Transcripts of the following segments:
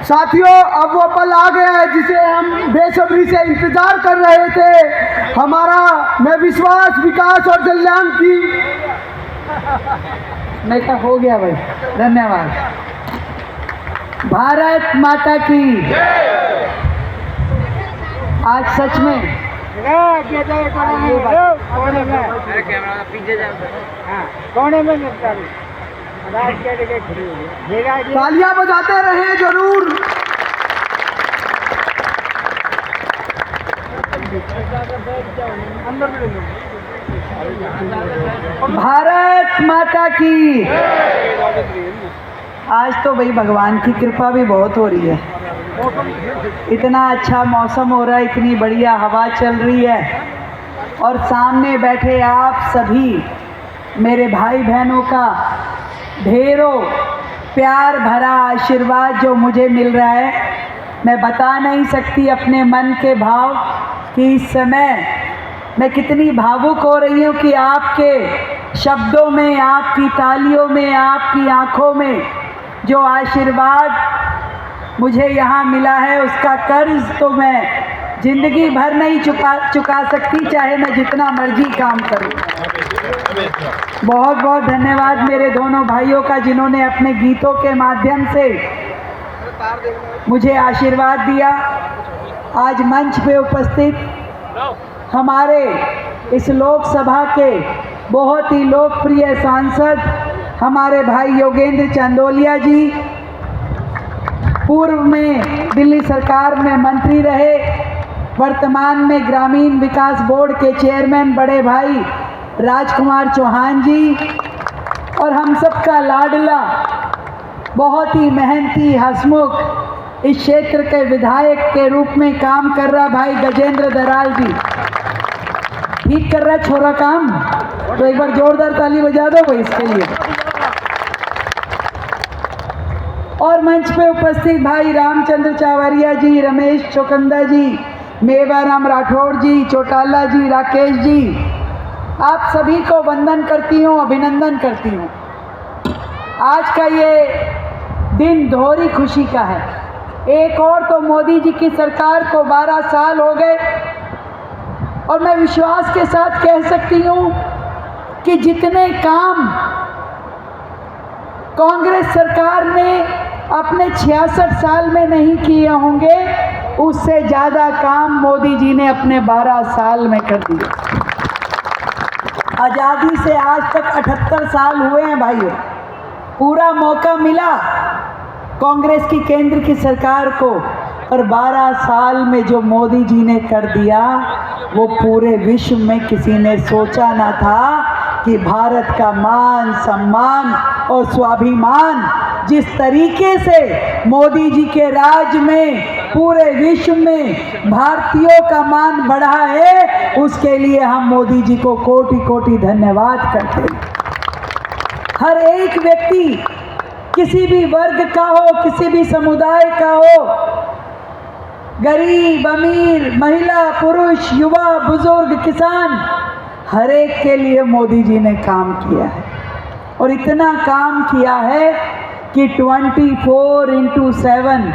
साथियों, अब वो पल आ गया है जिसे हम बेसब्री से इंतजार कर रहे थे। हमारा मैं विश्वास, विकास और कल्याण की नहीं तो हो गया भाई। धन्यवाद। भारत माता की आज सच में तालियां बजाते रहे जरूर। भारत माता की आज तो भाई भगवान की कृपा भी बहुत हो रही है। इतना अच्छा मौसम हो रहा है, इतनी बढ़िया हवा चल रही है और सामने बैठे आप सभी मेरे भाई बहनों का ढेरों प्यार भरा आशीर्वाद जो मुझे मिल रहा है, मैं बता नहीं सकती अपने मन के भाव कि इस समय मैं कितनी भावुक हो रही हूँ कि आपके शब्दों में, आपकी तालियों में, आपकी आंखों में जो आशीर्वाद मुझे यहाँ मिला है उसका कर्ज तो मैं जिंदगी भर नहीं चुका सकती, चाहे मैं जितना मर्जी काम करूँ। बहुत बहुत धन्यवाद मेरे दोनों भाइयों का जिन्होंने अपने गीतों के माध्यम से मुझे आशीर्वाद दिया। आज मंच पे उपस्थित हमारे इस लोकसभा के बहुत ही लोकप्रिय सांसद हमारे भाई योगेंद्र चंदोलिया जी, पूर्व में दिल्ली सरकार में मंत्री रहे, वर्तमान में ग्रामीण विकास बोर्ड के चेयरमैन बड़े भाई राजकुमार चौहान जी, और हम सबका लाडला बहुत ही मेहनती हंसमुख इस क्षेत्र के विधायक के रूप में काम कर रहा भाई गजेंद्र दराल जी। ठीक कर रहा छोरा काम, तो एक बार जोरदार ताली बजा दो भाई इसके लिए। और मंच पे उपस्थित भाई रामचंद्र चावरिया जी, रमेश चौकंदा जी, मेवाराम राठौड़ जी, चौटाला जी, राकेश जी, आप सभी को वंदन करती हूँ, अभिनंदन करती हूँ। आज का ये दिन दोहरी खुशी का है। एक और तो मोदी जी की सरकार को 12 साल हो गए और मैं विश्वास के साथ कह सकती हूँ कि जितने काम कांग्रेस सरकार ने अपने 66 साल में नहीं किए होंगे, उससे ज़्यादा काम मोदी जी ने अपने 12 साल में कर दिए। आज़ादी से आज तक 78 साल हुए हैं भाइयों। पूरा मौका मिला कांग्रेस की केंद्र की सरकार को, और 12 साल में जो मोदी जी ने कर दिया वो पूरे विश्व में किसी ने सोचा ना था कि भारत का मान सम्मान और स्वाभिमान जिस तरीके से मोदी जी के राज में पूरे विश्व में भारतीयों का मान बढ़ा है, उसके लिए हम मोदी जी को कोटि कोटि धन्यवाद करते हैं। हर एक व्यक्ति किसी भी वर्ग का हो, किसी भी समुदाय का हो, गरीब अमीर, महिला पुरुष, युवा बुजुर्ग, किसान, हर एक के लिए मोदी जी ने काम किया है। और इतना काम किया है कि 24/7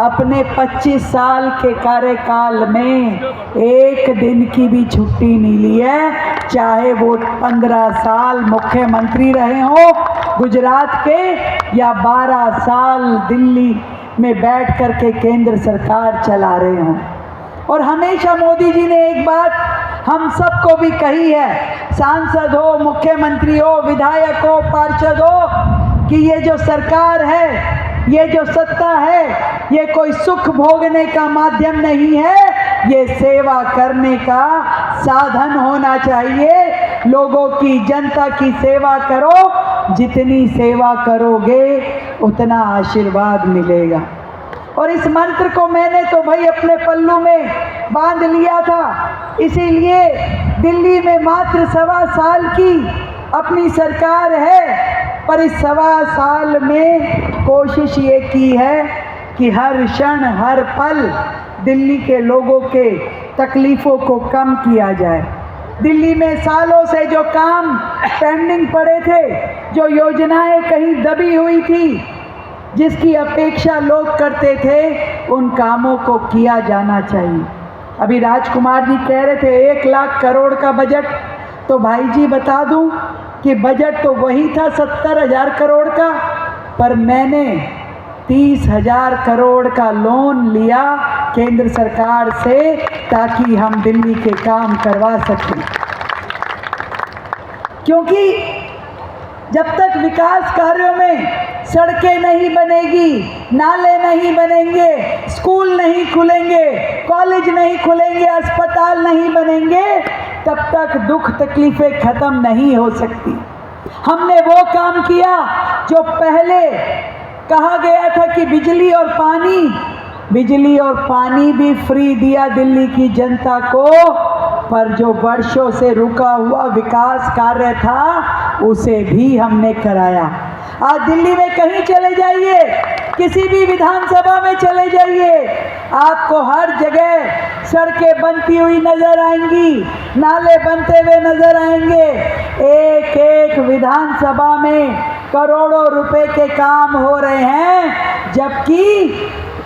अपने 25 साल के कार्यकाल में एक दिन की भी छुट्टी नहीं ली है, चाहे वो 15 साल मुख्यमंत्री रहे हों गुजरात के या 12 साल दिल्ली में बैठ कर के केंद्र सरकार चला रहे हों। और हमेशा मोदी जी ने एक बात हम सबको भी कही है, सांसद हो, मुख्यमंत्री हो, विधायक हो, पार्षद हो, कि ये जो सरकार है, ये जो सत्ता है, ये कोई सुख भोगने का माध्यम नहीं है, ये सेवा करने का साधन होना चाहिए। लोगों की, जनता की सेवा करो, जितनी सेवा करोगे उतना आशीर्वाद मिलेगा। और इस मंत्र को मैंने तो भाई अपने पल्लू में बांध लिया था, इसीलिए दिल्ली में मात्र 1.25 साल की अपनी सरकार है, पर इस 1.25 साल में कोशिश ये की है कि हर क्षण हर पल दिल्ली के लोगों के तकलीफ़ों को कम किया जाए। दिल्ली में सालों से जो काम पेंडिंग पड़े थे, जो योजनाएं कहीं दबी हुई थी, जिसकी अपेक्षा लोग करते थे, उन कामों को किया जाना चाहिए। अभी राजकुमार जी कह रहे थे 1 लाख करोड़ का बजट, तो भाई जी बता दूं कि बजट तो वही था 70,000 करोड़ का, पर मैंने 30,000 करोड़ का लोन लिया केंद्र सरकार से, ताकि हम दिल्ली के काम करवा सकें। क्योंकि जब तक विकास कार्यों में सड़कें नहीं बनेगी, नाले नहीं बनेंगे, स्कूल नहीं खुलेंगे, कॉलेज नहीं खुलेंगे, अस्पताल नहीं बनेंगे, तब तक दुख तकलीफें खत्म नहीं हो सकती। हमने वो काम किया जो पहले कहा गया था कि बिजली और पानी भी फ्री दिया दिल्ली की जनता को, पर जो वर्षों से रुका हुआ विकास कार्य था उसे भी हमने कराया। आज दिल्ली में कहीं चले जाइए, किसी भी विधानसभा में चले जाइए, आपको हर जगह सड़कें बनती हुई नजर आएंगी, नाले बनते हुए नजर आएंगे। एक एक विधानसभा में करोड़ों रुपए के काम हो रहे हैं, जबकि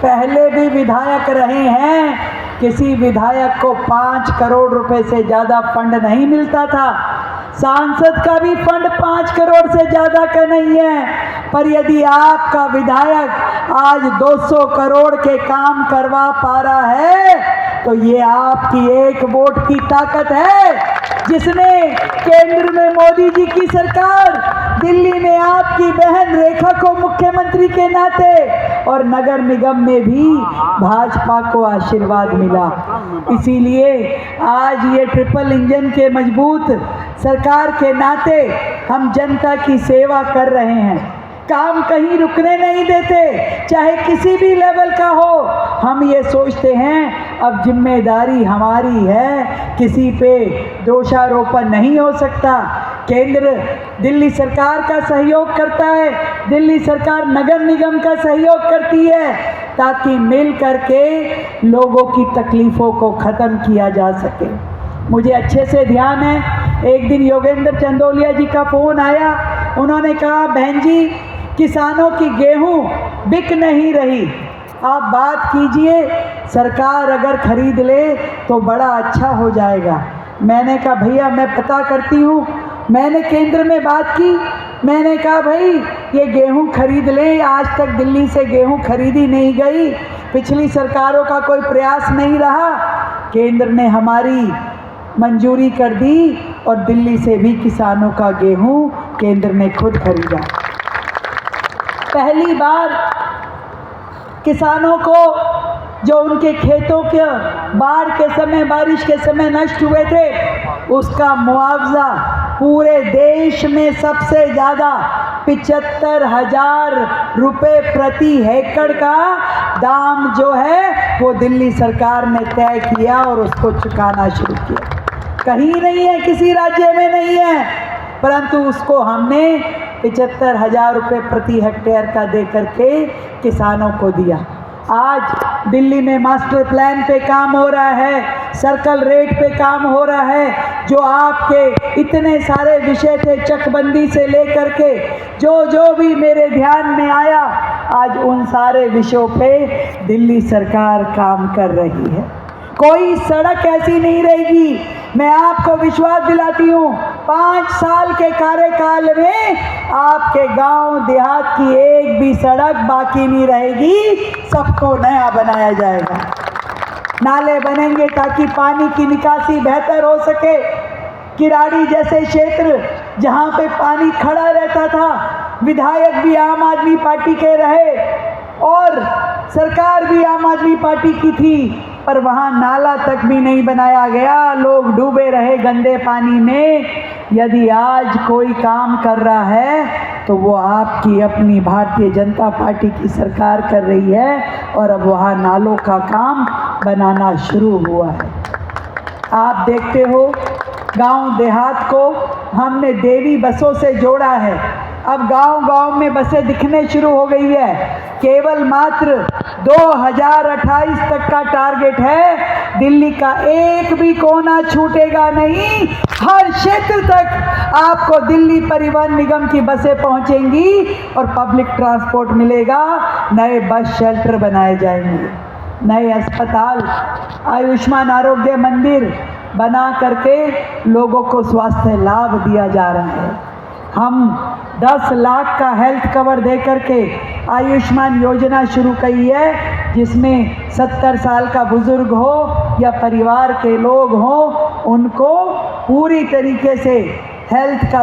पहले भी विधायक रहे हैं, किसी विधायक को 5 करोड़ रुपए से ज़्यादा फंड नहीं मिलता था। सांसद का भी फंड 5 करोड़ से ज़्यादा का नहीं है, पर यदि आपका विधायक आज 200 करोड़ के काम करवा पा रहा है, तो ये आपकी एक वोट की ताकत है, जिसने केंद्र में मोदी जी की सरकार, दिल्ली में आपकी बहन रेखा को मुख्यमंत्री के नाते और नगर निगम में भी भाजपा को आशीर्वाद मिला। इसीलिए आज ये ट्रिपल इंजन के मजबूत सरकार के नाते हम जनता की सेवा कर रहे हैं। काम कहीं रुकने नहीं देते, चाहे किसी भी लेवल का हो। हम ये सोचते हैं अब जिम्मेदारी हमारी है, किसी पे दोषारोपण नहीं हो सकता। केंद्र दिल्ली सरकार का सहयोग करता है, दिल्ली सरकार नगर निगम का सहयोग करती है, ताकि मिल करके लोगों की तकलीफ़ों को ख़त्म किया जा सके। मुझे अच्छे से ध्यान है, एक दिन योगेंद्र चंदोलिया जी का फ़ोन आया, उन्होंने कहा बहन जी किसानों की गेहूं बिक नहीं रही, आप बात कीजिए, सरकार अगर खरीद ले तो बड़ा अच्छा हो जाएगा। मैंने कहा भैया मैं पता करती हूँ। मैंने केंद्र में बात की, मैंने कहा भाई ये गेहूं खरीद लें, आज तक दिल्ली से गेहूं खरीदी नहीं गई, पिछली सरकारों का कोई प्रयास नहीं रहा। केंद्र ने हमारी मंजूरी कर दी और दिल्ली से भी किसानों का गेहूं केंद्र ने खुद खरीदा। पहली बार किसानों को जो उनके खेतों के बाढ़ के समय, बारिश के समय नष्ट हुए थे, उसका मुआवजा पूरे देश में सबसे ज़्यादा 75,000 रुपये प्रति हेक्टेयर का दाम जो है वो दिल्ली सरकार ने तय किया और उसको चुकाना शुरू किया। कहीं नहीं है, किसी राज्य में नहीं है, परंतु उसको हमने 75,000 रुपये प्रति हेक्टेयर का दे करके किसानों को दिया। आज दिल्ली में मास्टर प्लान पे काम हो रहा है, सर्कल रेट पे काम हो रहा है, जो आपके इतने सारे विषय थे चकबंदी से लेकर के जो भी मेरे ध्यान में आया, आज उन सारे विषयों पे दिल्ली सरकार काम कर रही है। कोई सड़क ऐसी नहीं रहेगी, मैं आपको विश्वास दिलाती हूँ 5 साल के कार्यकाल में आपके गांव देहात की एक भी सड़क बाकी नहीं रहेगी, सबको नया बनाया जाएगा। नाले बनेंगे ताकि पानी की निकासी बेहतर हो सके। किराड़ी जैसे क्षेत्र जहाँ पे पानी खड़ा रहता था, विधायक भी आम आदमी पार्टी के रहे और सरकार भी आम आदमी पार्टी की थी, पर वहाँ नाला तक भी नहीं बनाया गया, लोग डूबे रहे गंदे पानी में। यदि आज कोई काम कर रहा है तो वो आपकी अपनी भारतीय जनता पार्टी की सरकार कर रही है और अब वहाँ नालों का काम बनाना शुरू हुआ है। आप देखते हो गांव देहात को हमने देवी बसों से जोड़ा है, अब गांव-गांव में बसें दिखने शुरू हो गई है। केवल मात्र 2028 तक का टारगेट है, दिल्ली का एक भी कोना छूटेगा नहीं। हर क्षेत्र तक आपको दिल्ली परिवहन निगम की बसें पहुंचेंगी और पब्लिक ट्रांसपोर्ट मिलेगा। नए बस शेल्टर बनाए जाएंगे, नए अस्पताल, आयुष्मान आरोग्य मंदिर बना करके लोगों को स्वास्थ्य लाभ दिया जा रहा है। हम 10 लाख का हेल्थ कवर दे करके आयुष्मान योजना शुरू की है, जिसमें 70 साल का बुजुर्ग हो या परिवार के लोग हों, उनको पूरी तरीके से हेल्थ का